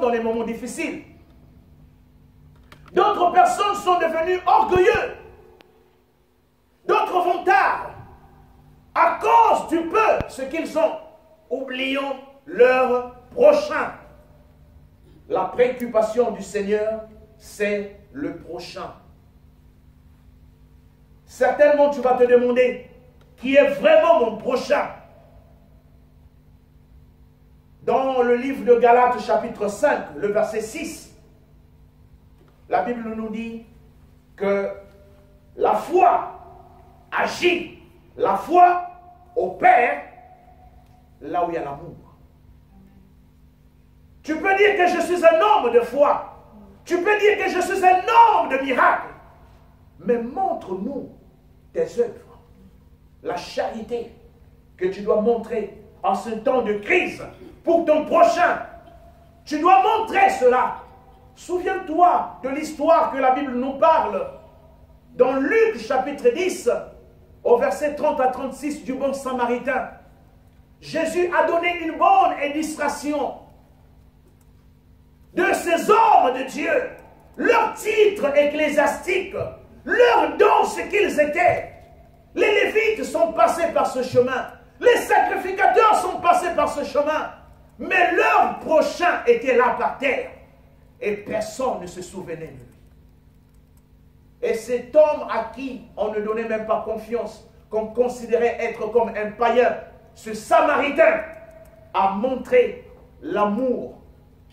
dans les moments difficiles. D'autres personnes sont devenues orgueilleux. D'autres vont tard à cause du peu ce qu'ils ont. Oublions leur prochain. La préoccupation du Seigneur, c'est le prochain. Certainement, tu vas te demander qui est vraiment mon prochain. Dans le livre de Galates, chapitre 5, le verset 6, la Bible nous dit que la foi agit, la foi opère là où il y a l'amour. Tu peux dire que je suis un homme de foi. Tu peux dire que je suis un homme de miracle. Mais montre-nous tes œuvres. La charité que tu dois montrer en ce temps de crise pour ton prochain. Tu dois montrer cela. Souviens-toi de l'histoire que la Bible nous parle. Dans Luc chapitre 10, au verset 30 à 36 du bon samaritain. Jésus a donné une bonne illustration de ces hommes de Dieu, leur titre ecclésiastique, leur don, ce qu'ils étaient. Les Lévites sont passés par ce chemin. Les sacrificateurs sont passés par ce chemin. Mais leur prochain était là par terre. Et personne ne se souvenait de lui. Et cet homme à qui on ne donnait même pas confiance, qu'on considérait être comme un païen, ce Samaritain a montré l'amour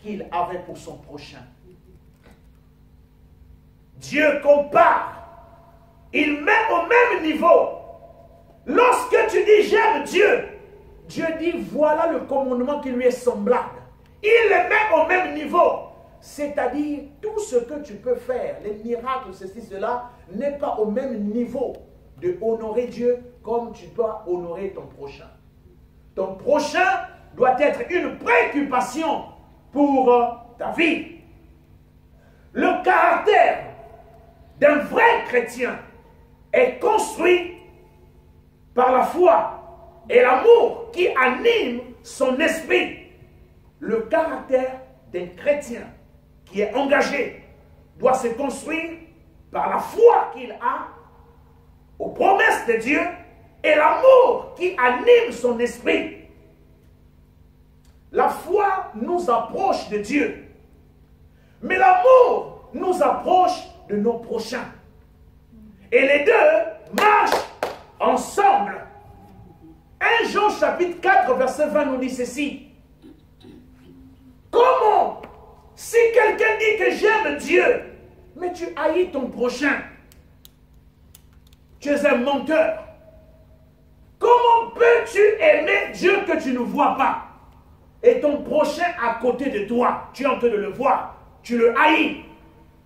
qu'il avait pour son prochain. Dieu compare. Il met au même niveau. Lorsque tu dis j'aime Dieu, Dieu dit voilà le commandement qui lui est semblable. Il le met au même niveau. C'est-à-dire tout ce que tu peux faire, les miracles, ceci, cela, n'est pas au même niveau de honorer Dieu comme tu dois honorer ton prochain. Ton prochain doit être une préoccupation pour ta vie. Le caractère d'un vrai chrétien est construit par la foi et l'amour qui anime son esprit. Le caractère d'un chrétien qui est engagé doit se construire par la foi qu'il a aux promesses de Dieu et l'amour qui anime son esprit. La foi nous approche de Dieu, mais l'amour nous approche de nos prochains. Et les deux marchent ensemble. 1 Jean chapitre 4 verset 20 nous dit ceci. Comment, si quelqu'un dit que j'aime Dieu, mais tu haïs ton prochain, tu es un menteur. Comment peux-tu aimer Dieu que tu ne vois pas? Et ton prochain à côté de toi, tu es en train de le voir, tu le haïs.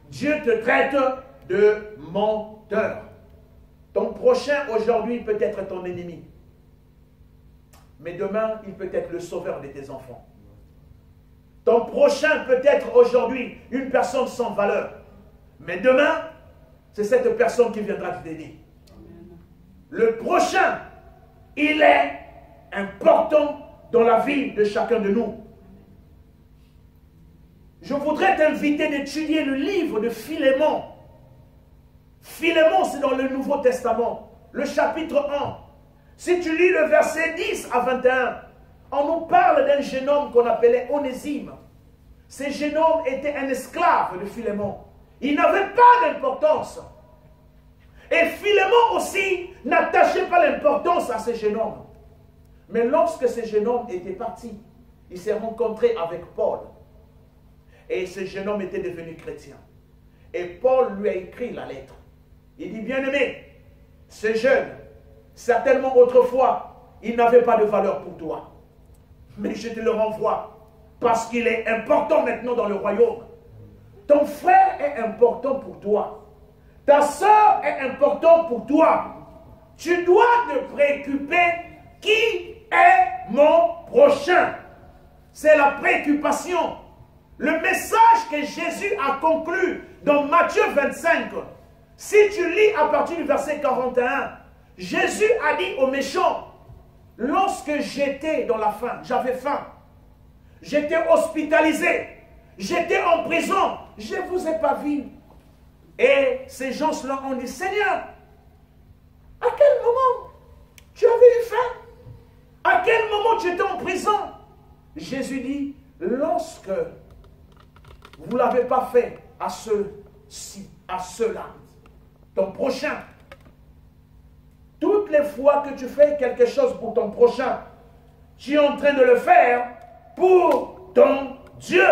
Dieu te traite de menteur. Ton prochain aujourd'hui peut être ton ennemi. Mais demain, il peut être le sauveur de tes enfants. Ton prochain peut être aujourd'hui une personne sans valeur. Mais demain, c'est cette personne qui viendra t'aider. Le prochain, il est important dans la vie de chacun de nous. Je voudrais t'inviter d'étudier le livre de Philémon. Philémon, c'est dans le Nouveau Testament, le chapitre 1. Si tu lis le verset 10 à 21, on nous parle d'un jeune homme qu'on appelait Onésime. Ce jeune homme était un esclave de Philémon. Il n'avait pas d'importance. Et Philémon aussi n'attachait pas l'importance à ce jeune homme. Mais lorsque ce jeune homme était parti, il s'est rencontré avec Paul. Et ce jeune homme était devenu chrétien. Et Paul lui a écrit la lettre. Il dit, bien-aimé, ce jeune, certainement autrefois, il n'avait pas de valeur pour toi. Mais je te le renvoie, parce qu'il est important maintenant dans le royaume. Ton frère est important pour toi. Ta soeur est importante pour toi. Tu dois te préoccuper qui est mon prochain. C'est la préoccupation. Le message que Jésus a conclu dans Matthieu 25, si tu lis à partir du verset 41, Jésus a dit aux méchants, lorsque j'étais dans la faim, j'avais faim, j'étais hospitalisé, j'étais en prison, je ne vous ai pas vu. Et ces gens-là ont dit, Seigneur, à quel moment tu avais eu faim? À quel moment tu étais en prison? Jésus dit, lorsque vous ne l'avez pas fait à ceux-ci, à ceux-là, ton prochain. Toutes les fois que tu fais quelque chose pour ton prochain, tu es en train de le faire pour ton Dieu.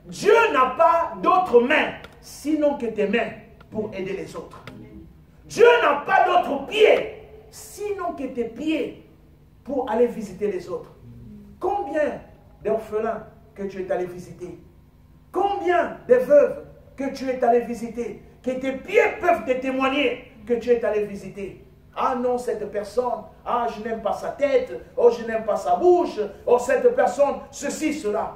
Dieu n'a pas d'autres mains, sinon que tes mains pour aider les autres. Dieu n'a pas d'autres pieds, sinon que tes pieds pour aller visiter les autres. Combien d'orphelins que tu es allé visiter? Combien de veuves que tu es allé visiter? Que tes pieds peuvent te témoigner que tu es allé visiter. Ah non, cette personne, ah je n'aime pas sa tête, oh je n'aime pas sa bouche, oh cette personne, ceci, cela.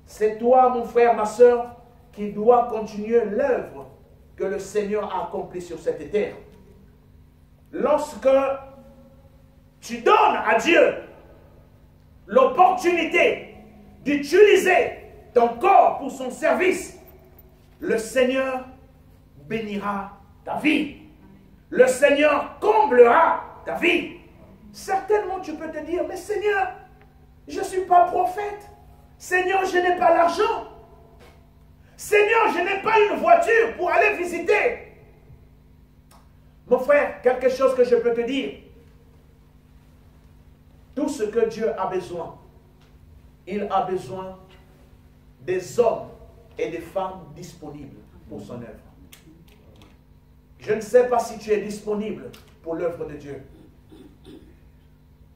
C'est toi, mon frère, ma soeur, qui dois continuer l'œuvre que le Seigneur a accomplie sur cette terre. Lorsque tu donnes à Dieu l'opportunité d'utiliser ton corps pour son service, le Seigneur bénira ta vie. Le Seigneur comblera ta vie. Certainement, tu peux te dire, mais Seigneur, je ne suis pas prophète. Seigneur, je n'ai pas l'argent. Seigneur, je n'ai pas une voiture pour aller visiter. Mon frère, quelque chose que je peux te dire. Tout ce que Dieu a besoin, il a besoin des hommes et des femmes disponibles pour son œuvre. Je ne sais pas si tu es disponible pour l'œuvre de Dieu.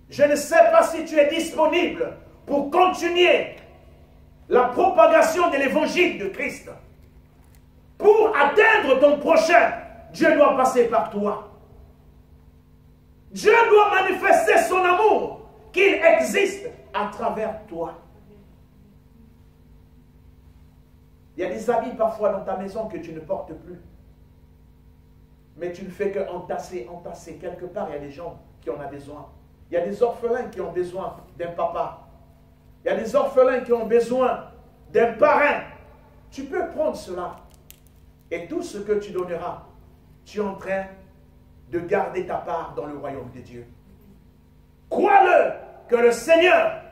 Je ne sais pas si tu es disponible pour continuer la propagation de l'évangile de Christ. Pour atteindre ton prochain, Dieu doit passer par toi. Dieu doit manifester son amour, qu'il existe à travers toi. Il y a des habits parfois dans ta maison que tu ne portes plus. Mais tu ne fais que entasser. Quelque part, il y a des gens qui en ont besoin. Il y a des orphelins qui ont besoin d'un papa. Il y a des orphelins qui ont besoin d'un parrain. Tu peux prendre cela. Et tout ce que tu donneras, tu es en train de garder ta part dans le royaume de Dieu. Crois-le que le Seigneur,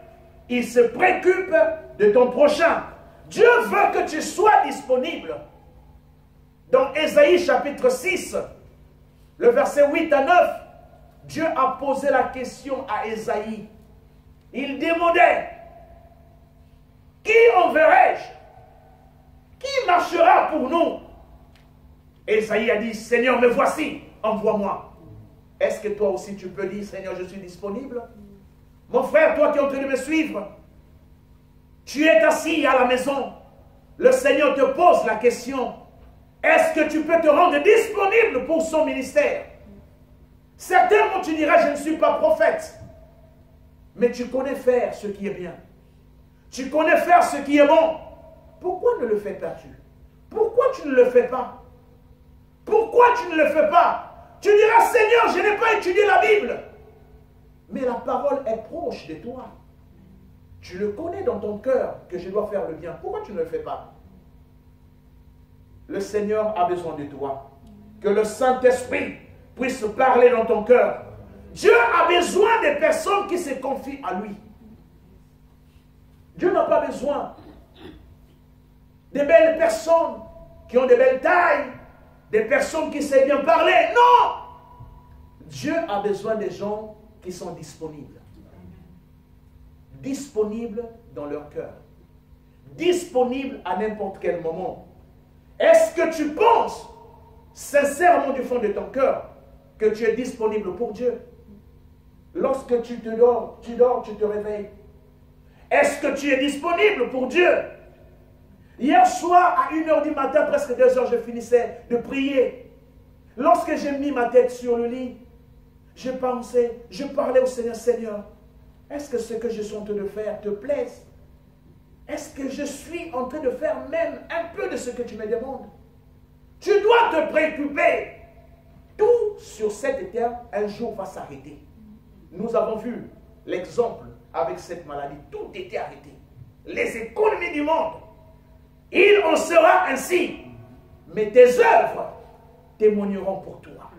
il se préoccupe de ton prochain. Dieu veut que tu sois disponible. Dans Ésaïe chapitre 6, le verset 8 à 9, Dieu a posé la question à Ésaïe. Il demandait, qui enverrai-je? Qui marchera pour nous? Ésaïe a dit, Seigneur, me voici, envoie-moi. Est-ce que toi aussi tu peux dire, Seigneur, je suis disponible? Mon frère, toi qui es en train de me suivre, tu es assis à la maison. Le Seigneur te pose la question. Est-ce que tu peux te rendre disponible pour son ministère? Certainement tu diras, je ne suis pas prophète. Mais tu connais faire ce qui est bien. Tu connais faire ce qui est bon. Pourquoi ne le fais pas-tu? Pourquoi tu ne le fais pas? Pourquoi tu ne le fais pas? Tu diras, Seigneur, je n'ai pas étudié la Bible. Mais la parole est proche de toi. Tu le connais dans ton cœur que je dois faire le bien. Pourquoi tu ne le fais pas? Le Seigneur a besoin de toi. Que le Saint-Esprit puisse parler dans ton cœur. Dieu a besoin des personnes qui se confient à lui. Dieu n'a pas besoin des belles personnes qui ont de belles tailles, des personnes qui savent bien parler. Non! Dieu a besoin des gens qui sont disponibles. Disponibles dans leur cœur. Disponibles à n'importe quel moment. Est-ce que tu penses sincèrement du fond de ton cœur que tu es disponible pour Dieu? Lorsque tu dors, tu te réveilles. Est-ce que tu es disponible pour Dieu? Hier soir, à 1h du matin, presque 2h, je finissais de prier. Lorsque j'ai mis ma tête sur le lit, je parlais au Seigneur. Seigneur, est-ce que ce que je suis en train de faire te plaise? Est-ce que je suis en train de faire même un peu de ce que tu me demandes? Tu dois te préoccuper. Tout sur cette terre, un jour va s'arrêter. Nous avons vu l'exemple avec cette maladie. Tout était arrêté. Les économies du monde Il en sera ainsi. Mais tes œuvres témoigneront pour toi.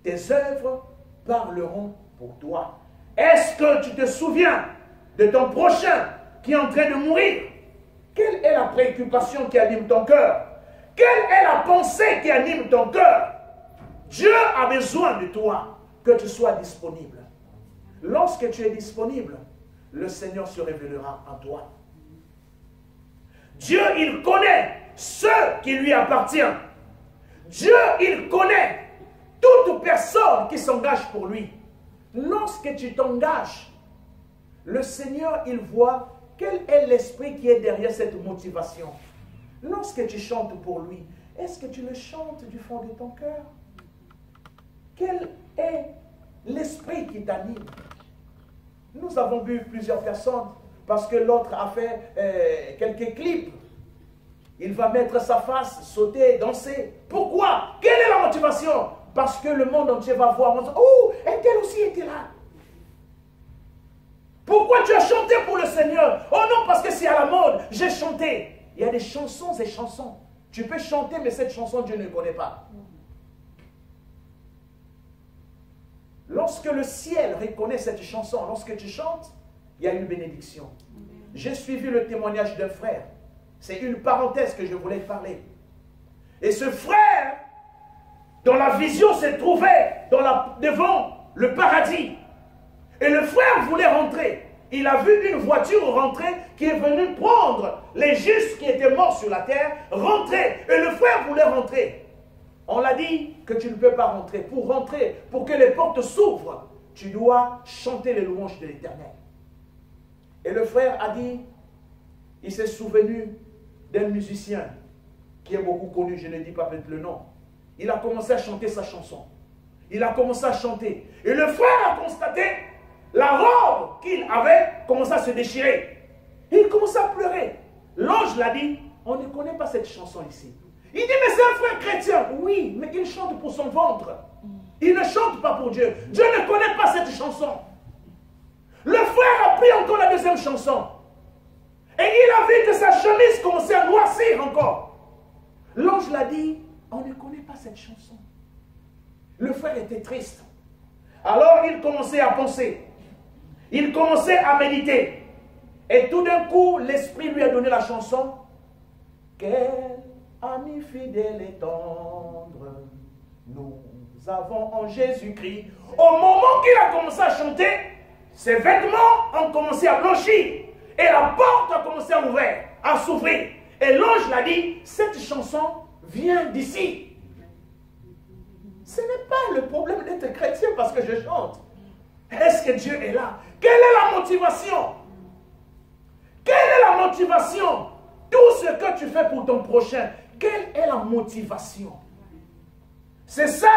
Tes œuvres parleront pour toi. Est-ce que tu te souviens de ton prochain qui est en train de mourir? Quelle est la préoccupation qui anime ton cœur? Quelle est la pensée qui anime ton cœur? Dieu a besoin de toi, que tu sois disponible. Lorsque tu es disponible, le Seigneur se révélera en toi. Dieu, il connaît ceux qui lui appartiennent. Dieu, il connaît toute personne qui s'engage pour lui. Lorsque tu t'engages, le Seigneur, il voit quel est l'esprit qui est derrière cette motivation. Lorsque tu chantes pour lui, est-ce que tu le chantes du fond de ton cœur? Quel est l'esprit qui t'anime? Nous avons vu plusieurs personnes, parce que l'autre a fait quelques clips. Il va mettre sa face, sauter, danser. Pourquoi? Quelle est la motivation? Parce que le monde entier va voir. Oh, elle aussi était là. Pourquoi tu as chanté pour le Seigneur? Oh non, parce que c'est à la mode. J'ai chanté. Il y a des chansons et chansons. Tu peux chanter, mais cette chanson, Dieu ne connaît pas. Lorsque le ciel reconnaît cette chanson, lorsque tu chantes, il y a une bénédiction. J'ai suivi le témoignage d'un frère. C'est une parenthèse que je voulais parler. Et ce frère, dont la vision se trouvait devant le paradis. Et le frère voulait rentrer. Il a vu une voiture rentrer qui est venue prendre les justes qui étaient morts sur la terre, rentrer. Et le frère voulait rentrer. On l'a dit que tu ne peux pas rentrer. Pour rentrer, pour que les portes s'ouvrent, tu dois chanter les louanges de l'Éternel. Et le frère a dit, il s'est souvenu d'un musicien qui est beaucoup connu, je ne dis pas peut-être le nom. Il a commencé à chanter sa chanson. Il a commencé à chanter. Et le frère a constaté la robe qu'il avait commencé à se déchirer. Et il commençait à pleurer. L'ange l'a dit, on ne connaît pas cette chanson ici. Il dit, mais c'est un frère chrétien. Oui, mais il chante pour son ventre. Il ne chante pas pour Dieu. Dieu ne connaît pas cette chanson. Le frère a pris encore la deuxième chanson. Et il a vu que sa chemise commençait à noircir encore. L'ange l'a dit, on ne connaît pas cette chanson. Le frère était triste. Alors il commençait à penser. Il commençait à méditer. Et tout d'un coup, l'Esprit lui a donné la chanson. Quel ami fidèle et tendre nous avons en Jésus-Christ. Au moment qu'il a commencé à chanter, ses vêtements ont commencé à blanchir. Et la porte a commencé à ouvrir, à s'ouvrir. Et l'ange l'a dit, cette chanson vient d'ici. Ce n'est pas le problème d'être chrétien parce que je chante. Est-ce que Dieu est là? Quelle est la motivation? Quelle est la motivation? Tout ce que tu fais pour ton prochain, quelle est la motivation? C'est ça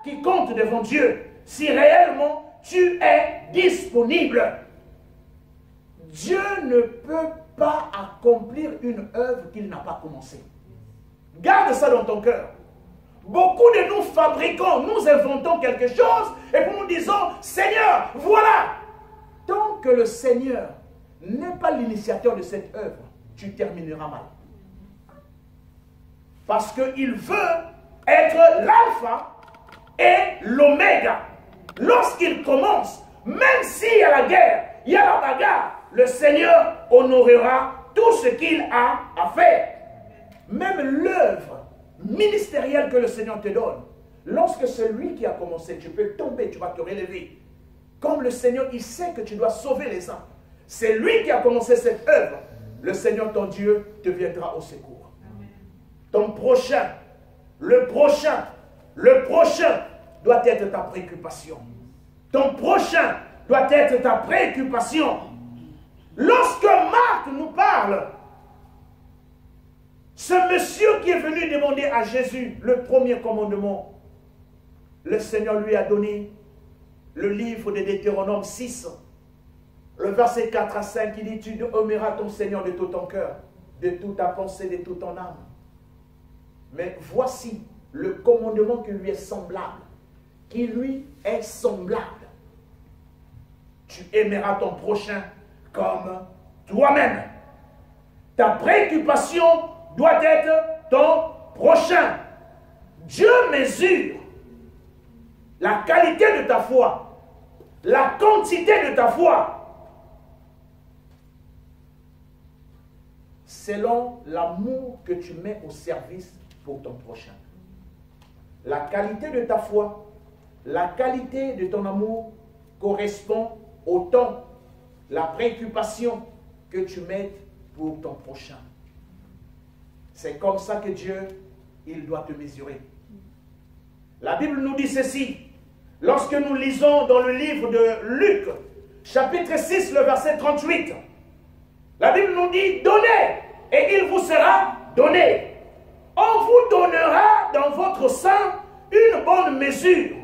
qui compte devant Dieu. Si réellement tu es disponible. Dieu ne peut pas accomplir une œuvre qu'il n'a pas commencée. Garde ça dans ton cœur. Beaucoup de nous fabriquons, nous inventons quelque chose et puis nous disons, Seigneur, voilà. Tant que le Seigneur n'est pas l'initiateur de cette œuvre, tu termineras mal. Parce qu'il veut être l'alpha et l'oméga. Lorsqu'il commence, même s'il y a la guerre, il y a la bagarre, le Seigneur honorera tout ce qu'il a à faire. Même l'œuvre ministérielle que le Seigneur te donne, lorsque c'est lui qui a commencé, tu peux tomber, tu vas te relever. Comme le Seigneur, il sait que tu dois sauver les uns. C'est lui qui a commencé cette œuvre. Le Seigneur, ton Dieu, te viendra au secours. Ton prochain, le prochain doit être ta préoccupation. Ton prochain doit être ta préoccupation. Lorsque Marc nous parle, ce monsieur qui est venu demander à Jésus le premier commandement, le Seigneur lui a donné le livre de Deutéronome 6, le verset 4 à 5, il dit, tu aimeras ton Seigneur de tout ton cœur, de toute ta pensée, de toute ton âme. Mais voici le commandement qui lui est semblable, qui lui est semblable. Tu aimeras ton prochain comme toi-même. Ta préoccupation doit être ton prochain. Dieu mesure la qualité de ta foi, la quantité de ta foi, selon l'amour que tu mets au service pour ton prochain. La qualité de ta foi, la qualité de ton amour correspond au temps, la préoccupation que tu mets pour ton prochain. C'est comme ça que Dieu, il doit te mesurer. La Bible nous dit ceci. Lorsque nous lisons dans le livre de Luc, chapitre 6, le verset 38, la Bible nous dit, donnez et il vous sera donné. On vous donnera dans votre sein une bonne mesure,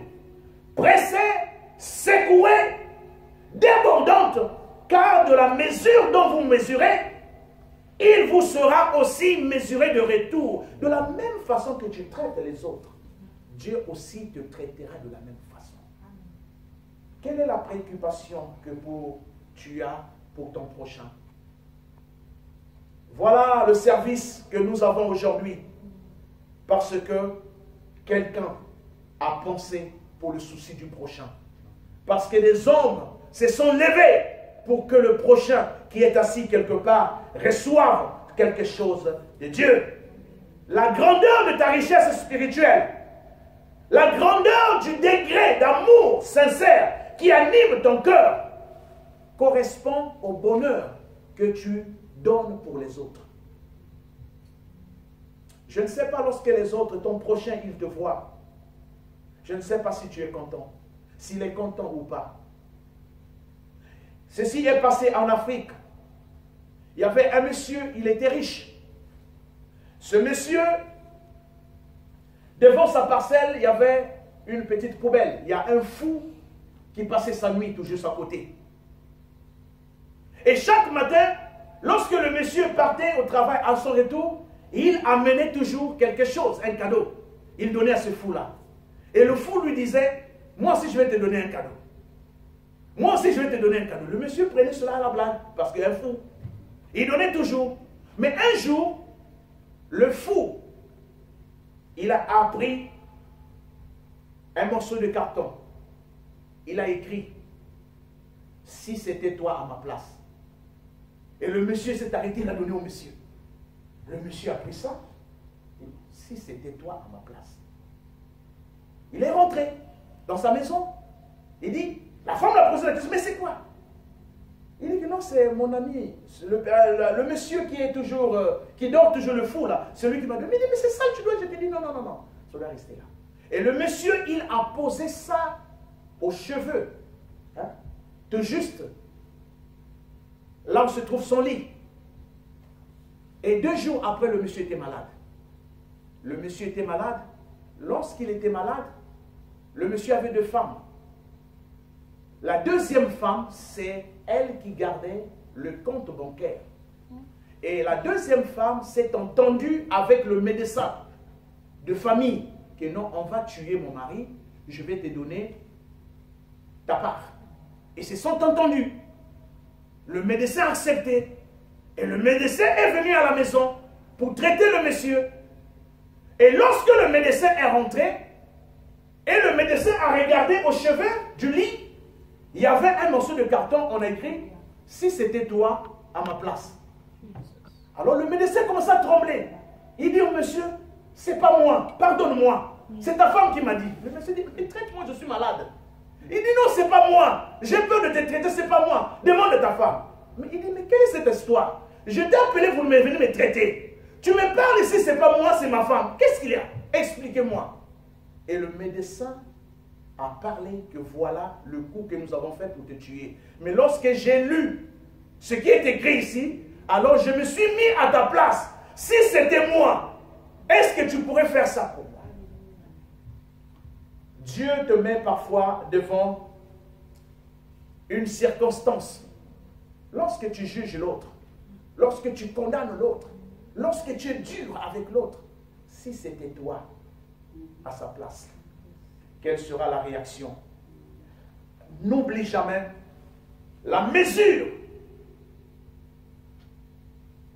pressée, secouée, débordante, car de la mesure dont vous mesurez, il vous sera aussi mesuré de retour. De la même façon que tu traites les autres, Dieu aussi te traitera de la même façon. Quelle est la préoccupation que tu as pour ton prochain? Voilà le service que nous avons aujourd'hui. Parce que quelqu'un a pensé pour le souci du prochain. Parce que les hommes se sont levés pour que le prochain qui est assis quelque part reçoive quelque chose de Dieu. La grandeur de ta richesse spirituelle, la grandeur du degré d'amour sincère qui anime ton cœur correspond au bonheur que tu donnes pour les autres. Je ne sais pas lorsque les autres, ton prochain, il te voit. Je ne sais pas si tu es content, s'il est content ou pas. Ceci est passé en Afrique. Il y avait un monsieur, il était riche. Ce monsieur, devant sa parcelle, il y avait une petite poubelle. Il y a un fou qui passait sa nuit tout juste à côté. Et chaque matin, lorsque le monsieur partait au travail à son retour, il amenait toujours quelque chose, un cadeau. Il donnait à ce fou-là. Et le fou lui disait, moi aussi je vais te donner un cadeau. Moi aussi je vais te donner un cadeau. Le monsieur prenait cela à la blague, parce qu'il est un fou. Il donnait toujours. Mais un jour, le fou, il a appris un morceau de carton. Il a écrit, si c'était toi à ma place. Et le monsieur s'est arrêté, il a donné au monsieur. Le monsieur a pris ça. Si c'était toi à ma place. Il est rentré dans sa maison. Il dit, la femme l'a posé la question, mais c'est quoi? Il dit que non, c'est mon ami, le monsieur qui est toujours, qui dort toujours le fou là. Celui qui m'a dit, mais c'est ça que tu dois. Je te dis, non, non, non, non. Je dois rester là. Et le monsieur, il a posé ça aux cheveux. Hein, tout juste là où se trouve son lit. Et 2 jours après, le monsieur était malade. Le monsieur était malade. Lorsqu'il était malade, le monsieur avait 2 femmes. La deuxième femme, c'est elle qui gardait le compte bancaire. Et la deuxième femme s'est entendue avec le médecin de famille que non, on va tuer mon mari, je vais te donner ta part. Et se sont entendus. Le médecin a accepté. Et le médecin est venu à la maison pour traiter le monsieur. Et lorsque le médecin est rentré, et le médecin a regardé au chevet du lit, il y avait un morceau de carton, on a écrit, si c'était toi à ma place. Alors le médecin commence à trembler. Il dit au monsieur, c'est pas moi, pardonne-moi. C'est ta femme qui m'a dit. Le monsieur dit, mais traite-moi, je suis malade. Il dit, non, c'est pas moi. J'ai peur de te traiter, c'est pas moi. Demande à ta femme. Mais il dit, mais quelle est cette histoire? Je t'ai appelé, vous venez me traiter. Tu me parles ici, c'est pas moi, c'est ma femme. Qu'est-ce qu'il y a? Expliquez-moi. Et le médecin a parlé que voilà le coup que nous avons fait pour te tuer. Mais lorsque j'ai lu ce qui est écrit ici, alors je me suis mis à ta place. Si c'était moi, est-ce que tu pourrais faire ça pour moi? Dieu te met parfois devant une circonstance. Lorsque tu juges l'autre, lorsque tu condamnes l'autre, lorsque tu es dur avec l'autre, si c'était toi à sa place, quelle sera la réaction? N'oublie jamais la mesure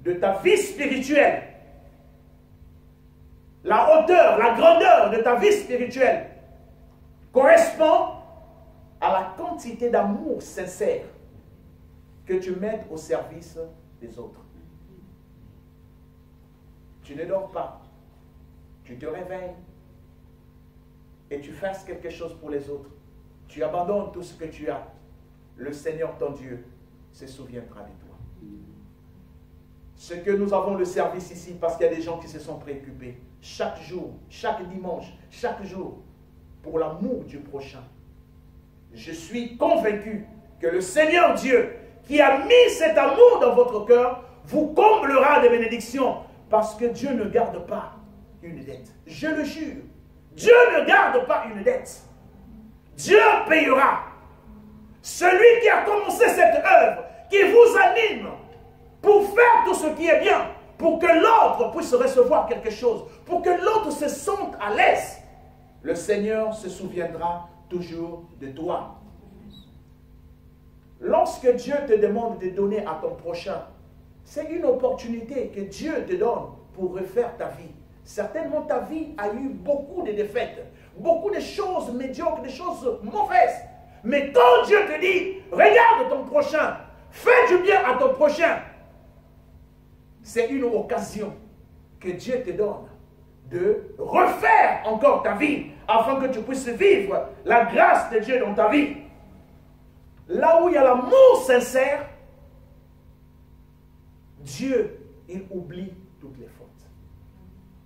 de ta vie spirituelle, la hauteur, la grandeur de ta vie spirituelle correspond à la quantité d'amour sincère que tu mets au service des autres. Tu ne dors pas, tu te réveilles et tu fasses quelque chose pour les autres. Tu abandonnes tout ce que tu as. Le Seigneur, ton Dieu, se souviendra de toi. Ce que nous avons le service ici, parce qu'il y a des gens qui se sont préoccupés, chaque jour, chaque dimanche, chaque jour, pour l'amour du prochain. Je suis convaincu que le Seigneur Dieu, qui a mis cet amour dans votre cœur, vous comblera de bénédictions, parce que Dieu ne garde pas une dette. Je le jure, Dieu ne garde pas une dette. Dieu payera. Celui qui a commencé cette œuvre, qui vous anime pour faire tout ce qui est bien, pour que l'autre puisse recevoir quelque chose, pour que l'autre se sente à l'aise, le Seigneur se souviendra toujours de toi. Lorsque Dieu te demande de donner à ton prochain, c'est une opportunité que Dieu te donne pour refaire ta vie. Certainement, ta vie a eu beaucoup de défaites, beaucoup de choses médiocres, des choses mauvaises. Mais quand Dieu te dit, regarde ton prochain, fais du bien à ton prochain, c'est une occasion que Dieu te donne de refaire encore ta vie, afin que tu puisses vivre la grâce de Dieu dans ta vie. Là où il y a l'amour sincère, Dieu, il oublie toutes les fautes.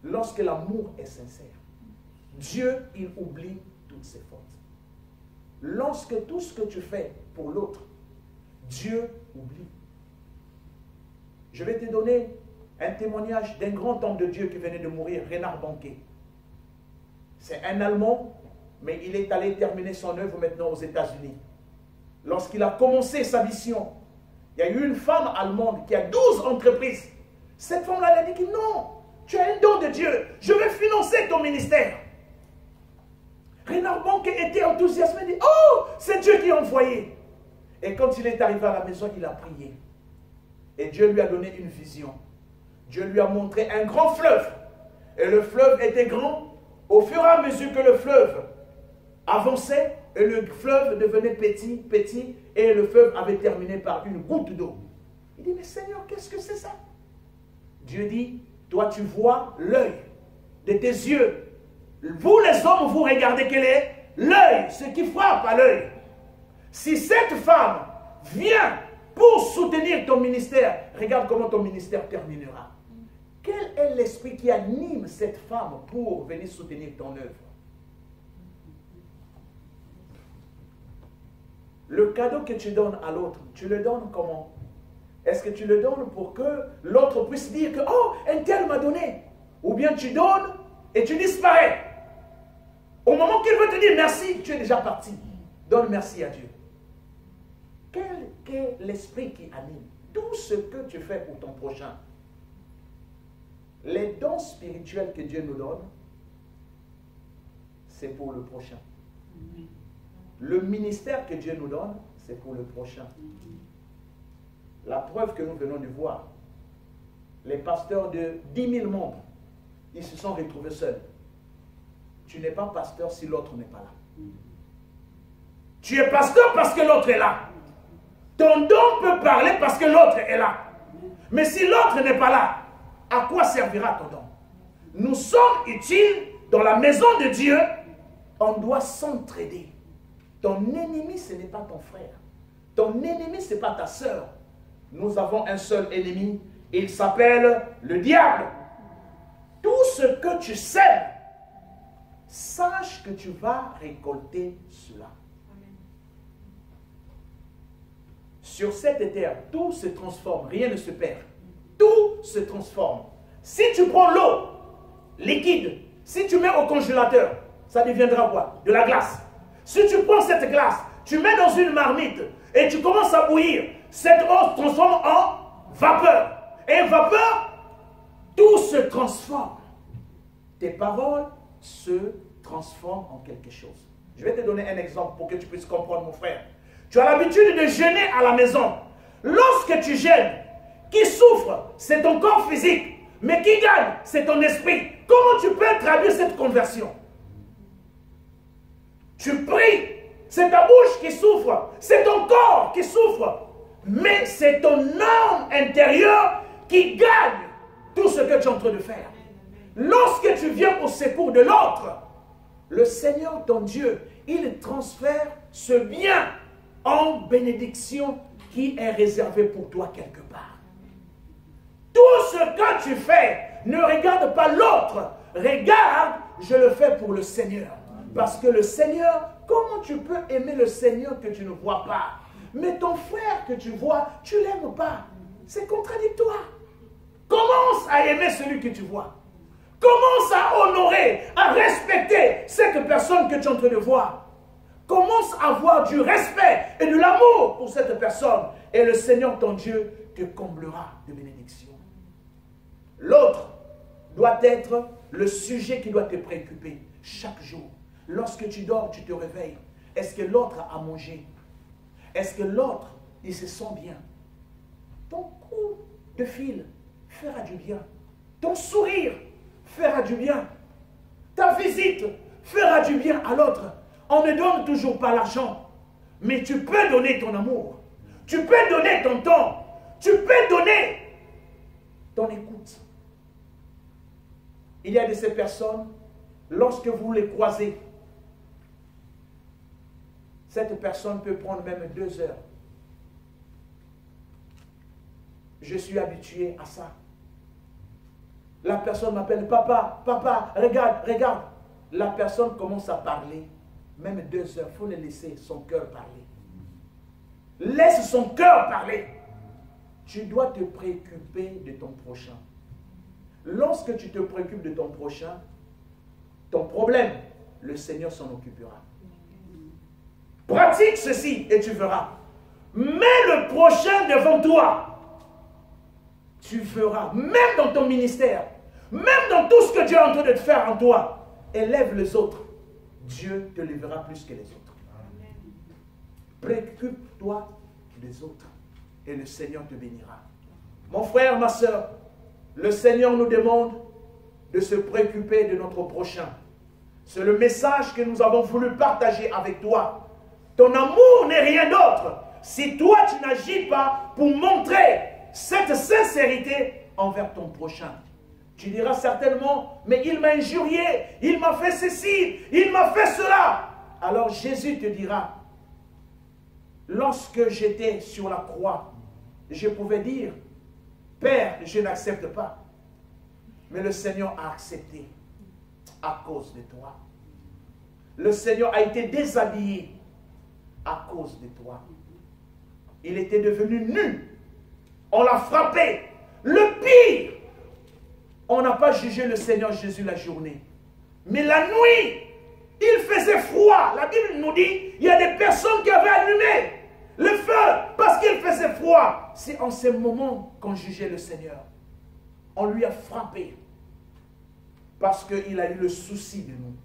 Lorsque l'amour est sincère, Dieu, il oublie toutes ses fautes. Lorsque tout ce que tu fais pour l'autre, Dieu oublie. Je vais te donner un témoignage d'un grand homme de Dieu qui venait de mourir, Reinhard Bonnke. C'est un Allemand, mais il est allé terminer son œuvre maintenant aux États-Unis. Lorsqu'il a commencé sa mission, il y a eu une femme allemande qui a 12 entreprises. Cette femme-là, elle a dit que non, tu as un don de Dieu, je vais financer ton ministère. Reinhard Bonnke était enthousiasmé, il dit, oh, c'est Dieu qui a envoyé. Et quand il est arrivé à la maison, il a prié. Et Dieu lui a donné une vision. Dieu lui a montré un grand fleuve. Et le fleuve était grand. Au fur et à mesure que le fleuve avançait, et le fleuve devenait petit, petit, et le fleuve avait terminé par une goutte d'eau. Il dit, mais Seigneur, qu'est-ce que c'est ça? Dieu dit, toi tu vois l'œil de tes yeux. Vous les hommes, vous regardez quel est l'œil, ce qui frappe à l'œil. Si cette femme vient pour soutenir ton ministère, regarde comment ton ministère terminera. Quel est l'esprit qui anime cette femme pour venir soutenir ton œuvre? Le cadeau que tu donnes à l'autre, tu le donnes comment? Est-ce que tu le donnes pour que l'autre puisse dire que, oh, un tel m'a donné? Ou bien tu donnes et tu disparais. Au moment qu'il veut te dire merci, tu es déjà parti. Donne merci à Dieu. Quel est l'esprit qui anime tout ce que tu fais pour ton prochain? Les dons spirituels que Dieu nous donne, c'est pour le prochain. Le ministère que Dieu nous donne, c'est pour le prochain. La preuve que nous venons de voir, les pasteurs de 10 000 membres, ils se sont retrouvés seuls. Tu n'es pas pasteur si l'autre n'est pas là. Tu es pasteur parce que l'autre est là. Ton don peut parler parce que l'autre est là. Mais si l'autre n'est pas là, à quoi servira ton don? Nous sommes utiles dans la maison de Dieu. On doit s'entraider. Ton ennemi, ce n'est pas ton frère. Ton ennemi, ce n'est pas ta sœur. Nous avons un seul ennemi. Il s'appelle le diable. Tout ce que tu sèmes, sache que tu vas récolter cela. Sur cette terre, tout se transforme, rien ne se perd. Tout se transforme. Si tu prends l'eau liquide, si tu mets au congélateur, ça deviendra quoi? De la glace. Si tu prends cette glace, tu mets dans une marmite et tu commences à bouillir, cette eau se transforme en vapeur. Et vapeur, tout se transforme. Tes paroles se transforment en quelque chose. Je vais te donner un exemple pour que tu puisses comprendre, mon frère. Tu as l'habitude de jeûner à la maison. Lorsque tu jeûnes, qui souffre, c'est ton corps physique, mais qui gagne, c'est ton esprit. Comment tu peux traduire cette conversion? Tu pries, c'est ta bouche qui souffre, c'est ton corps qui souffre, mais c'est ton âme intérieure qui gagne tout ce que tu es en train de faire. Lorsque tu viens au secours de l'autre, le Seigneur, ton Dieu, il transfère ce bien en bénédiction qui est réservé pour toi quelque part. Tout ce que tu fais, ne regarde pas l'autre. Regarde, je le fais pour le Seigneur. Parce que le Seigneur, comment tu peux aimer le Seigneur que tu ne vois pas? Mais ton frère que tu vois, tu ne l'aimes pas. C'est contradictoire. Commence à aimer celui que tu vois. Commence à honorer, à respecter cette personne que tu es en train de voir. Commence à avoir du respect et de l'amour pour cette personne. Et le Seigneur, ton Dieu, te comblera de bénédictions. L'autre doit être le sujet qui doit te préoccuper chaque jour. Lorsque tu dors, tu te réveilles. Est-ce que l'autre a mangé? Est-ce que l'autre, il se sent bien? Ton coup de fil fera du bien. Ton sourire fera du bien. Ta visite fera du bien à l'autre. On ne donne toujours pas l'argent, mais tu peux donner ton amour. Tu peux donner ton temps. Tu peux donner ton écoute. Il y a de ces personnes, lorsque vous les croisez, cette personne peut prendre même 2 heures. Je suis habitué à ça. La personne m'appelle, papa, papa, regarde, regarde. La personne commence à parler, même 2 heures, il faut le laisser son cœur parler. Laisse son cœur parler. Tu dois te préoccuper de ton prochain. Lorsque tu te préoccupes de ton prochain, ton problème, le Seigneur s'en occupera. Pratique ceci et tu verras. Mets le prochain devant toi. Tu verras, même dans ton ministère, même dans tout ce que Dieu est en train de faire en toi, élève les autres. Dieu te lèvera plus que les autres. Préoccupe-toi des autres et le Seigneur te bénira. Mon frère, ma soeur, le Seigneur nous demande de se préoccuper de notre prochain. C'est le message que nous avons voulu partager avec toi. Ton amour n'est rien d'autre. Si toi, tu n'agis pas pour montrer cette sincérité envers ton prochain. Tu diras certainement, mais il m'a injurié, il m'a fait ceci, il m'a fait cela. Alors Jésus te dira, lorsque j'étais sur la croix, je pouvais dire, Père, je n'accepte pas. Mais le Seigneur a accepté à cause de toi. Le Seigneur a été déshabillé à cause de toi. Il était devenu nu. On l'a frappé. Le pire, on n'a pas jugé le Seigneur Jésus la journée. Mais la nuit, il faisait froid. La Bible nous dit, il y a des personnes qui avaient allumé le feu parce qu'il faisait froid. C'est en ce moment qu'on jugeait le Seigneur. On lui a frappé parce qu'il a eu le souci de nous.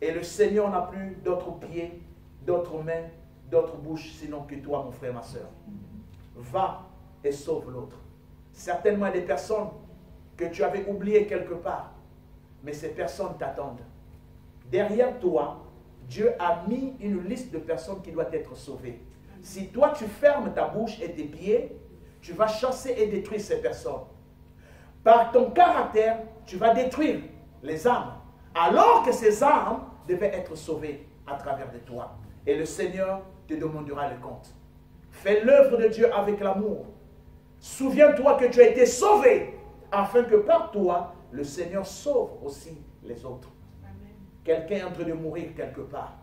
Et le Seigneur n'a plus d'autres pieds, d'autres mains, d'autres bouches, sinon que toi, mon frère, ma soeur. Va et sauve l'autre. Certainement, il y a des personnes que tu avais oubliées quelque part, mais ces personnes t'attendent. Derrière toi, Dieu a mis une liste de personnes qui doivent être sauvées. Si toi, tu fermes ta bouche et tes pieds, tu vas chasser et détruire ces personnes. Par ton caractère, tu vas détruire les âmes, alors que ces âmes devaient être sauvées à travers de toi. Et le Seigneur te demandera le compte. Fais l'œuvre de Dieu avec l'amour. Souviens-toi que tu as été sauvé, afin que par toi, le Seigneur sauve aussi les autres. Quelqu'un est en train de mourir quelque part.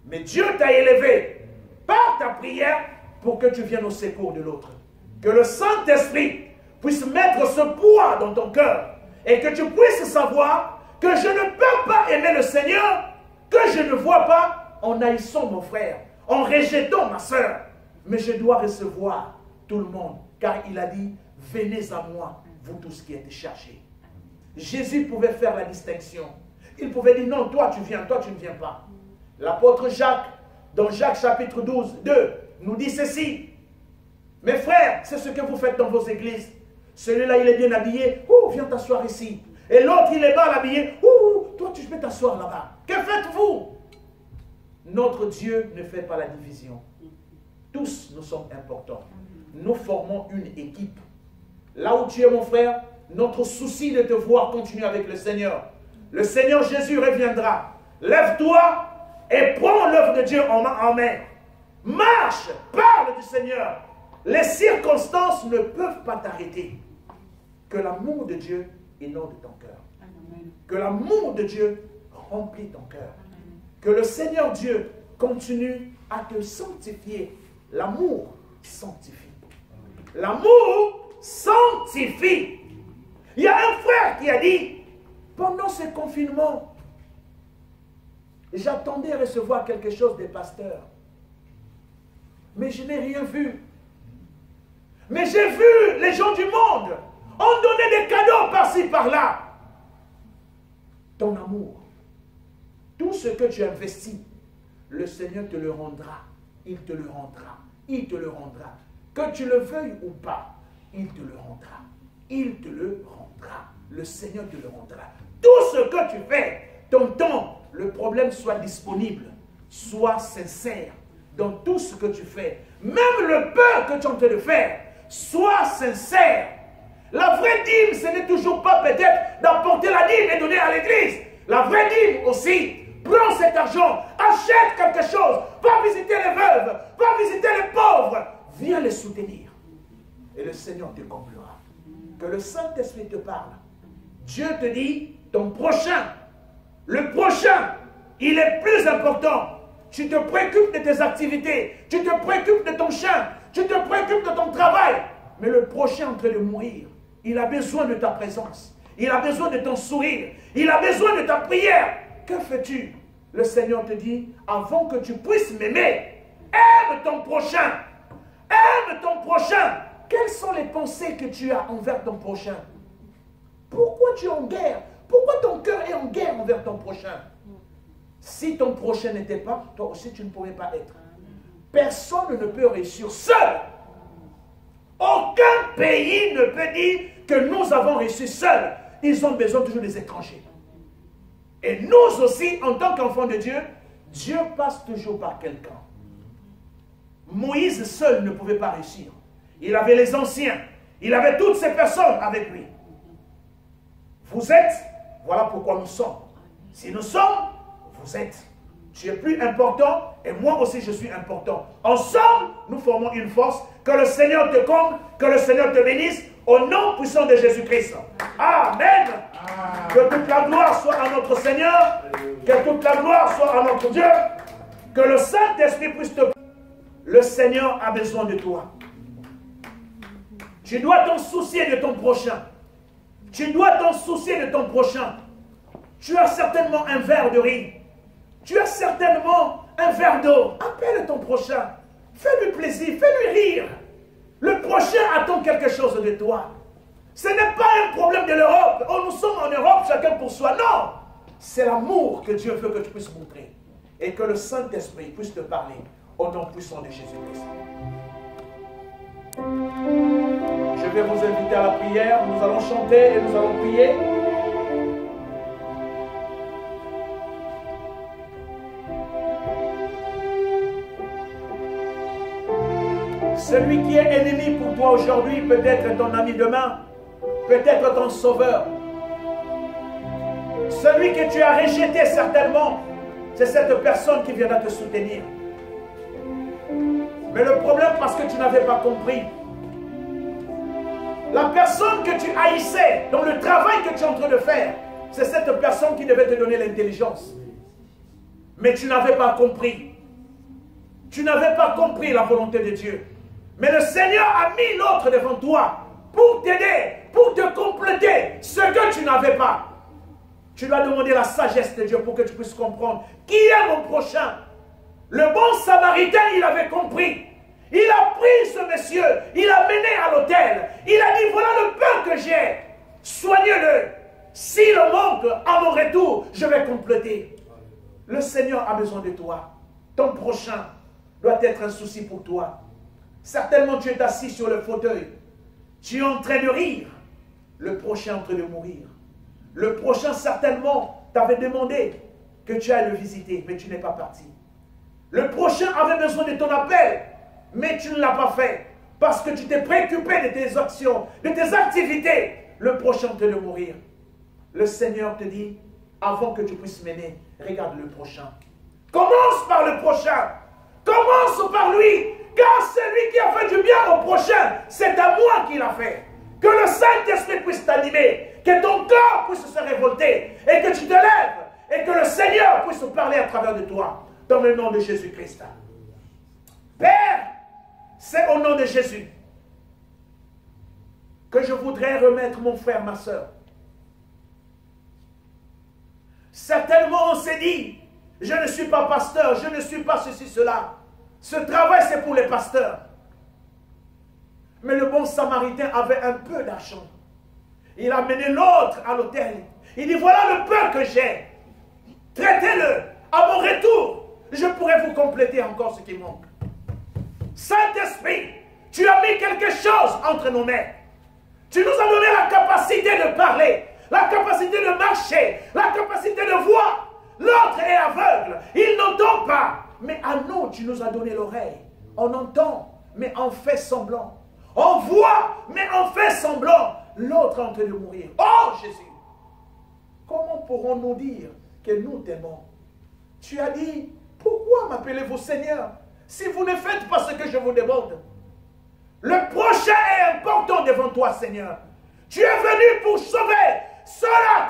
Mais Dieu t'a élevé par ta prière pour que tu viennes au secours de l'autre. Que le Saint-Esprit puisse mettre ce poids dans ton cœur et que tu puisses savoir que je ne peux pas aimer le Seigneur que je ne vois pas en haïssant mon frère, en rejetant ma soeur. Mais je dois recevoir tout le monde, car il a dit, venez à moi, vous tous qui êtes chargés. Jésus pouvait faire la distinction. Il pouvait dire, non, toi tu viens, toi tu ne viens pas. L'apôtre Jacques, dans Jacques chapitre 12, 2, nous dit ceci. Mes frères, c'est ce que vous faites dans vos églises. Celui-là, il est bien habillé. Ouh, viens t'asseoir ici. Et l'autre, il est mal habillé. Ouh, toi, tu peux t'asseoir là-bas. Que faites-vous? Notre Dieu ne fait pas la division. Tous, nous sommes importants. Nous formons une équipe. Là où tu es, mon frère, notre souci de te voir continuer avec le Seigneur. Le Seigneur Jésus reviendra. Lève-toi et prends l'œuvre de Dieu en main. Marche, parle du Seigneur. Les circonstances ne peuvent pas t'arrêter. Que l'amour de Dieu inonde ton cœur. Que l'amour de Dieu remplit ton cœur. Que le Seigneur Dieu continue à te sanctifier. L'amour sanctifie. L'amour sanctifie. Il y a un frère qui a dit, pendant ce confinement, j'attendais à recevoir quelque chose des pasteurs. Mais je n'ai rien vu. Mais j'ai vu les gens du monde ont donné des cadeaux par-ci, par-là. Ton amour, tout ce que tu investis, le Seigneur te le rendra. Il te le rendra. Il te le rendra. Que tu le veuilles ou pas, il te le rendra. Il te le rendra. Le Seigneur te le rendra. Tout ce que tu fais, ton temps, le problème soit disponible. Sois sincère dans tout ce que tu fais. Même le peu que tu es en train de faire, sois sincère. La vraie dîme, ce n'est toujours pas peut-être d'apporter la dîme et donner à l'église. La vraie dîme aussi, prends cet argent, achète quelque chose, va visiter les veuves, va visiter les pauvres, viens les soutenir. Et le Seigneur te comblera. Que le Saint-Esprit te parle. Dieu te dit, ton prochain, le prochain, il est plus important. Tu te préoccupes de tes activités, tu te préoccupes de ton chien, tu te préoccupes de ton travail. Mais le prochain en train de mourir, il a besoin de ta présence. Il a besoin de ton sourire. Il a besoin de ta prière. Que fais-tu? Le Seigneur te dit, avant que tu puisses m'aimer, aime ton prochain. Aime ton prochain. Quelles sont les pensées que tu as envers ton prochain? Pourquoi tu es en guerre? Pourquoi ton cœur est en guerre envers ton prochain? Si ton prochain n'était pas, toi aussi tu ne pourrais pas être. Personne ne peut réussir seul. Aucun pays ne peut dire que nous avons réussi seuls. Ils ont besoin toujours des étrangers. Et nous aussi, en tant qu'enfants de Dieu, Dieu passe toujours par quelqu'un. Moïse seul ne pouvait pas réussir. Il avait les anciens. Il avait toutes ces personnes avec lui. Vous êtes, voilà pourquoi nous sommes. Si nous sommes, vous êtes. Tu es plus important et moi aussi je suis important. Ensemble, nous formons une force. Que le Seigneur te comble, que le Seigneur te bénisse, au nom puissant de Jésus-Christ. Amen. Que toute la gloire soit à notre Seigneur, que toute la gloire soit à notre Dieu, que le Saint-Esprit puisse te... Le Seigneur a besoin de toi. Tu dois t'en soucier de ton prochain. Tu dois t'en soucier de ton prochain. Tu as certainement un verre de riz. Tu as certainement un verre d'eau. Appelle ton prochain. Fais-lui plaisir, fais-lui rire. Le prochain attend quelque chose de toi. Ce n'est pas un problème de l'Europe. Oh, nous sommes en Europe, chacun pour soi. Non. C'est l'amour que Dieu veut que tu puisses montrer. Et que le Saint-Esprit puisse te parler au nom puissant de Jésus-Christ. Je vais vous inviter à la prière. Nous allons chanter et nous allons prier. Celui qui est ennemi pour toi aujourd'hui peut être ton ami demain, peut être ton sauveur. Celui que tu as rejeté certainement, c'est cette personne qui viendra te soutenir. Mais le problème, parce que tu n'avais pas compris, la personne que tu haïssais dans le travail que tu es en train de faire, c'est cette personne qui devait te donner l'intelligence. Mais tu n'avais pas compris. Tu n'avais pas compris la volonté de Dieu. Mais le Seigneur a mis l'autre devant toi pour t'aider, pour te compléter ce que tu n'avais pas. Tu dois demander la sagesse de Dieu pour que tu puisses comprendre qui est mon prochain. Le bon Samaritain, il avait compris. Il a pris ce monsieur, il l'a mené à l'hôtel. Il a dit, voilà le pain que j'ai. Soignez-le. S'il manque, à mon retour, je vais compléter. Le Seigneur a besoin de toi. Ton prochain doit être un souci pour toi. Certainement, tu es assis sur le fauteuil. Tu es en train de rire. Le prochain est en train de mourir. Le prochain, certainement, t'avait demandé que tu ailles le visiter, mais tu n'es pas parti. Le prochain avait besoin de ton appel, mais tu ne l'as pas fait. Parce que tu t'es préoccupé de tes actions, de tes activités. Le prochain est en train de mourir. Le Seigneur te dit, avant que tu puisses m'aimer, regarde le prochain. Commence par le prochain. Commence par lui. Car c'est lui qui a fait du bien au prochain. C'est à moi qu'il l'a fait. Que le Saint-Esprit puisse t'animer. Que ton corps puisse se révolter. Et que tu te lèves. Et que le Seigneur puisse parler à travers de toi. Dans le nom de Jésus-Christ. Père, c'est au nom de Jésus que je voudrais remettre mon frère, ma soeur. Certainement on s'est dit, je ne suis pas pasteur, je ne suis pas ceci, cela. Ce travail c'est pour les pasteurs. Mais le bon samaritain avait un peu d'argent. Il a amené l'autre à l'hôtel. Il dit, voilà le peu que j'ai. Traitez-le. À mon retour, je pourrai vous compléter encore ce qui manque. Saint-Esprit, tu as mis quelque chose entre nos mains. Tu nous as donné la capacité de parler, la capacité de marcher, la capacité de voir. L'autre est aveugle, il n'entend pas. Mais à nous, tu nous as donné l'oreille. On entend, mais on fait semblant. On voit, mais on fait semblant. L'autre est en train de mourir. Oh Jésus, comment pourrons-nous dire que nous t'aimons? Tu as dit, pourquoi m'appelez-vous Seigneur si vous ne faites pas ce que je vous demande? Le prochain est important devant toi, Seigneur. Tu es venu pour sauver ceux-là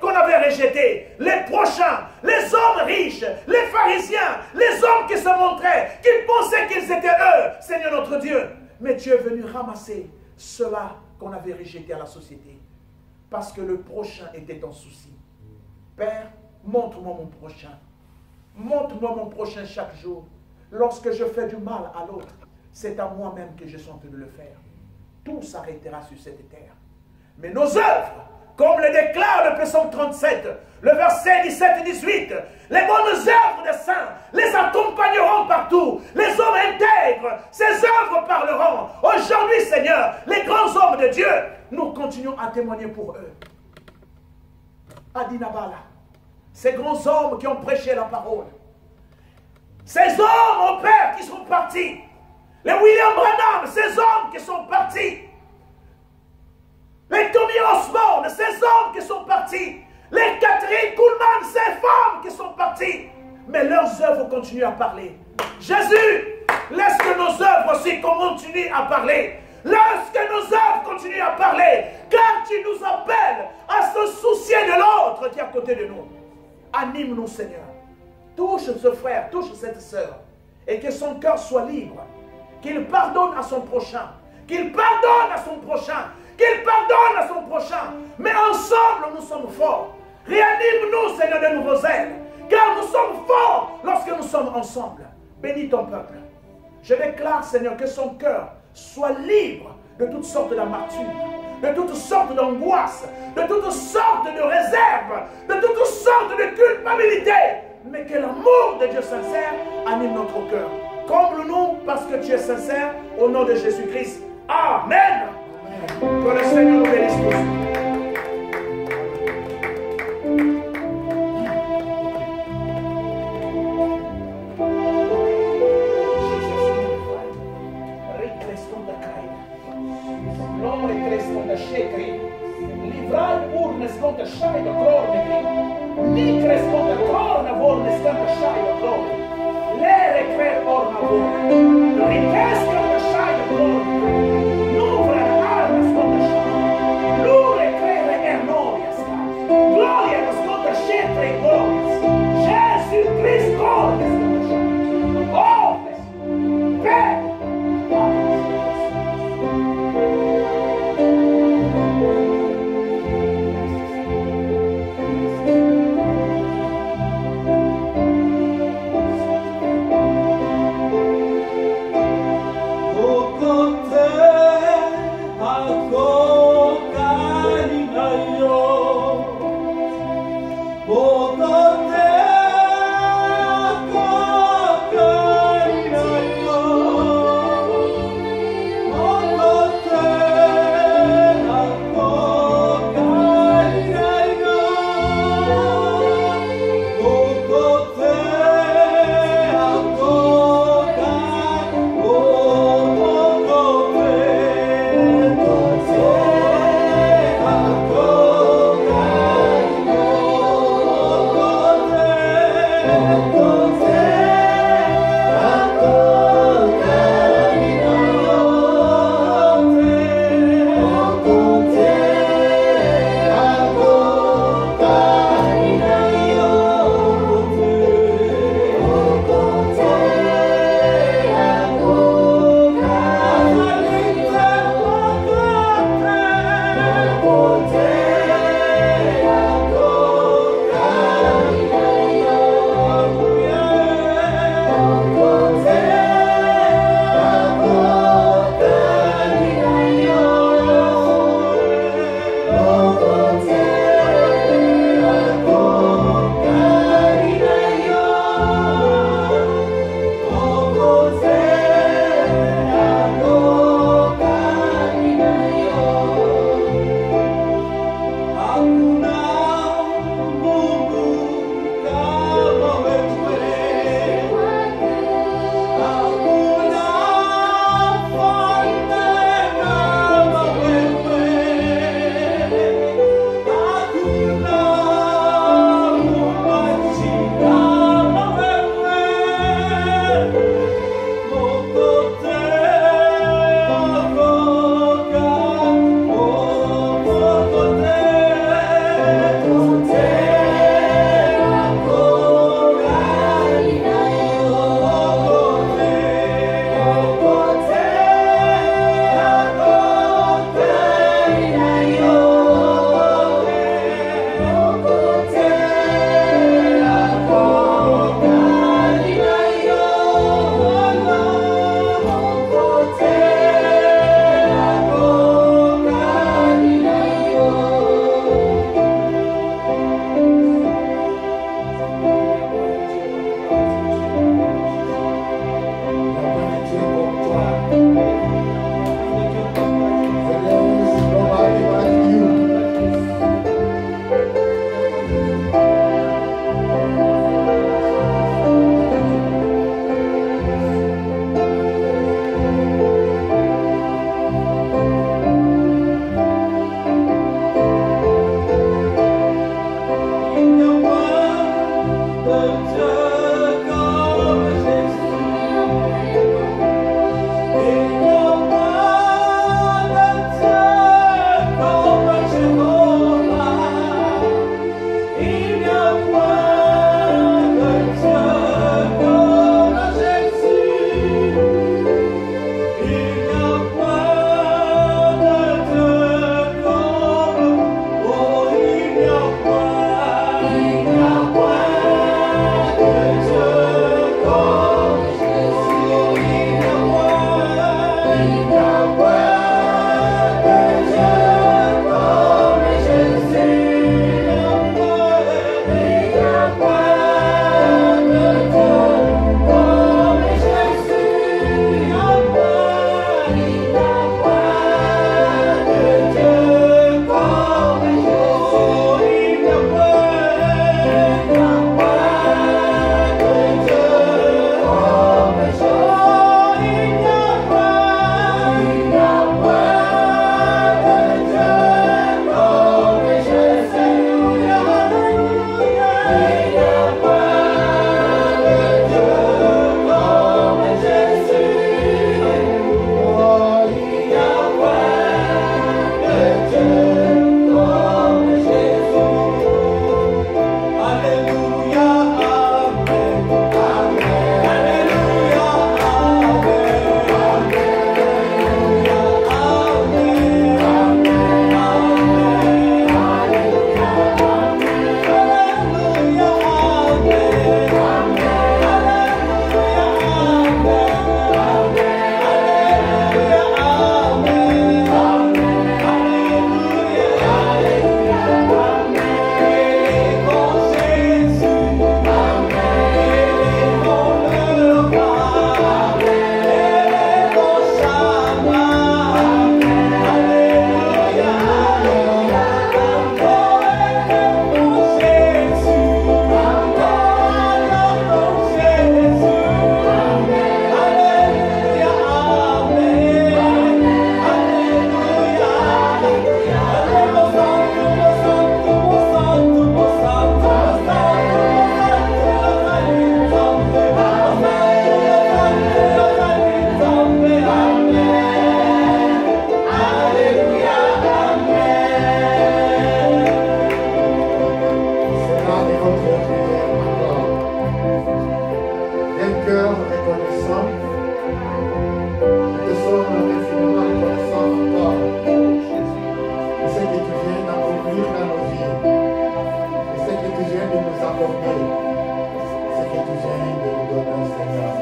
qu'on avait rejetés. Les prochains, les hommes riches, les pharisiens, les hommes qui se montraient, qui pensaient qu'ils étaient eux, Seigneur notre Dieu. Mais tu es venu ramasser ceux-là qu'on avait rejetés à la société. Parce que le prochain était en souci. Père, montre-moi mon prochain. Montre-moi mon prochain chaque jour. Lorsque je fais du mal à l'autre, c'est à moi-même que je suis en train de le faire. Tout s'arrêtera sur cette terre. Mais nos œuvres, comme le déclare le psaume 37, le verset 17 et 18, les bonnes œuvres des saints les accompagneront partout. Les hommes intègres, ces œuvres parleront. Aujourd'hui, Seigneur, les grands hommes de Dieu, nous continuons à témoigner pour eux. Adinabala, ces grands hommes qui ont prêché la parole. Ces hommes, mon Père, qui sont partis. Les William Branham, ces hommes qui sont partis. Les Tommy Osborne, ces hommes qui sont partis. Les Catherine Kuhlman, ces femmes qui sont parties. Mais leurs œuvres continuent à parler. Jésus, laisse que nos œuvres aussi continuent à parler. Laisse que nos œuvres continuent à parler. Car tu nous appelles à se soucier de l'autre qui est à côté de nous. Anime-nous, Seigneur. Touche ce frère, touche cette sœur. Et que son cœur soit libre. Qu'il pardonne à son prochain. Qu'il pardonne à son prochain. Qu'il pardonne à son prochain. Mais ensemble, nous sommes forts. Réanime-nous, Seigneur, de nouveaux ailes. Car nous sommes forts lorsque nous sommes ensemble. Bénis ton peuple. Je déclare, Seigneur, que son cœur soit libre de toutes sortes d'amertume, de toutes sortes d'angoisses, de toutes sortes de réserves, de toutes sortes de culpabilité. Mais que l'amour de Dieu sincère anime notre cœur. Comble-nous parce que tu es sincère, au nom de Jésus-Christ. Amen. Que le Seigneur nous bénisse tous. Livrai urne sconta shai da corne ni cresconta corna vorne scanta shai da corne l'ere cre orna vorne ricresca da shai da corne l'uvra arna sconta shai l'ure crere ernoria sca gloria da sconta scetra e glorias Gesù Cristo corne sconta shai oh per accorder ce que tu viens de nous donner, Seigneur.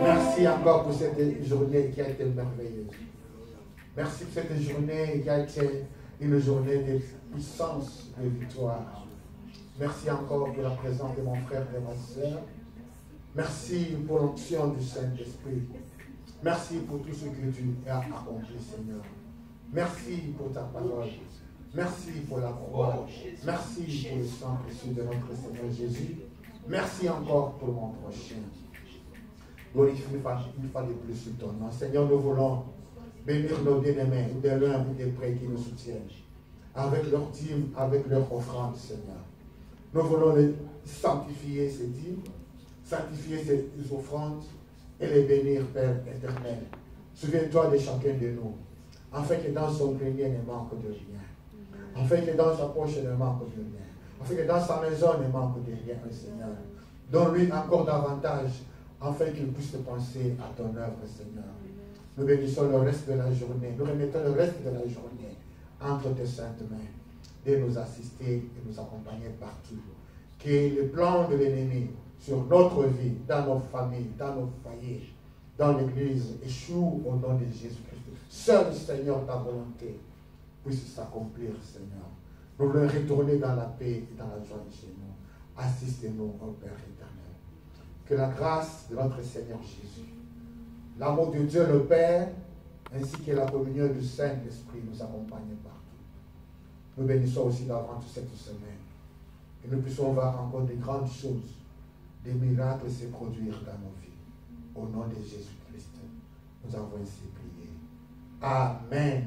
Merci encore pour cette journée qui a été merveilleuse. Merci pour cette journée qui a été une journée de puissance, de victoire. Merci encore pour la présence de mon frère et de ma soeur. Merci pour l'onction du Saint-Esprit. Merci pour tout ce que tu as accompli, Seigneur. Merci pour ta parole. Merci pour la croix. Merci pour le sang précieux de notre Seigneur Jésus. Merci encore pour mon prochain. Glorifie une fois de plus sur ton nom. Seigneur, nous voulons bénir nos bien-aimés, de loin ou de près qui nous soutiennent, avec leur dîme, avec leur offrande, Seigneur. Nous voulons les sanctifier, ces dîmes, sanctifier ces offrandes et les bénir, Père éternel. Souviens-toi de chacun de nous, afin que dans son grenier ne manque de rien, afin que dans sa poche ne manque de rien, afin que dans sa maison ne manque de rien, Seigneur. Donne-lui encore davantage, afin qu'il puisse penser à ton œuvre, Seigneur. Nous bénissons le reste de la journée, nous remettons le reste de la journée entre tes saintes mains, de nous assister et nous accompagner partout. Que le plan de l'ennemi sur notre vie, dans nos familles, dans nos foyers, dans l'Église, échoue au nom de Jésus-Christ. Seul, Seigneur, ta volonté puisse s'accomplir, Seigneur. Nous voulons retourner dans la paix et dans la joie de chez nous. Assistez-nous, au Père éternel. Que la grâce de notre Seigneur Jésus, l'amour de Dieu le Père, ainsi que la communion du Saint-Esprit nous accompagnent partout. Nous bénissons aussi d'avant cette semaine. Et nous puissions voir encore de grandes choses, des miracles se produire dans nos vies. Au nom de Jésus-Christ, nous avons ainsi prié. Amen.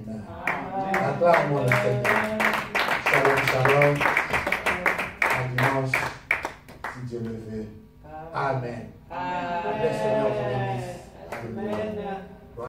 Acclamons le Seigneur. Shalom, shalom. À dimanche, si Dieu le veut. Amen. Le Seigneur vous bénisse. Alléluia.